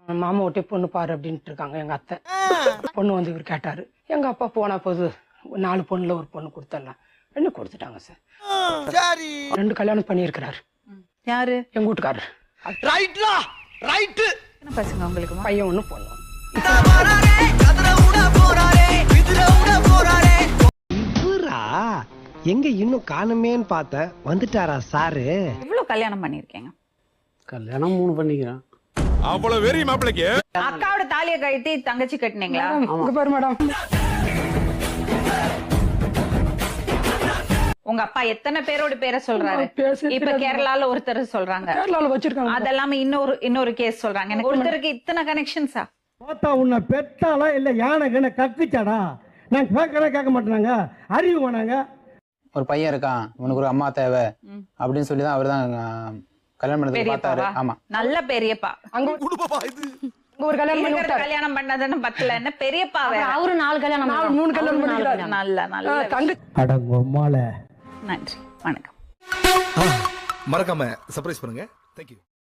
மாமா ஒட்டி பொண்ணு பாரு அப்படின்ட்டு இருக்காங்க எங்க அத்தை. பொண்ணு வந்து இவர் கேட்டாரு. எங்க அப்பா போனா போது 4 பொண்ணுல ஒரு பொண்ணு கொடுத்துடலாம் ரெண்டு கொடுத்துட்டாங்க சார். 2 கல்யாணம் பண்ணியிருக்கிறாரு. யாரு? எங்க வீட்டுக்காரர். என்ன பசங்க உங்களுக்கு? பையன் ஒண்ணு பொண்ணு. இவரா எங்க இன்னும் காணுமேன்னு பார்த்தேன். வந்துட்டாரா சாரு? எவ்வளவு கல்யாணம் பண்ணிருக்கீங்க? கல்யாணம் 3 பண்ணிக்கிறேன். அவ்வளவு வெறி மாப்பிளைக்கு. அக்காவோட தாலியை கழட்டி தங்கச்சி கட்டினீங்களா? இங்க பாரு மேடம். உங்க அப்பா எத்தனை பேரோட பேரை சொல்றாரு? இப்ப கேரளால ஒருத்தர் சொல்றாங்க. கேரளால வச்சிருக்காங்க. அதெல்லாம் இன்னொரு கேஸ் சொல்றாங்க. எனக்கு ஒருத்தருக்கு இத்தனை கனெக்ஷன்ஸா? பார்த்தா உன்னை பெத்தாலா இல்ல யானை கக்குச்சாடா? நான் கேட்க மாட்டேனாங்க. அறிவு வேணாங்க. ஒரு பையன் இருக்கான், உனக்கு ஒரு அம்மா தேவை அப்படின்னு சொல்லி தான் அவர் தான் கல்யாணம் பண்ணது பார்த்தாரு. ஆமா, நல்ல பெரியப்பா. அங்க ஒரு கல்யாணம் பண்ணதுன்னு பத்தல, என்ன பெரியப்பா அவரு 4 கல்யாணம் 3 கல்யாணம் பண்ணிருக்காரு. நல்ல தங்க அடங்கம்மால. நன்றி, வணக்கம். மறக்காம சர்ப்ரைஸ் பண்ணுங்க. தேங்க்யூ.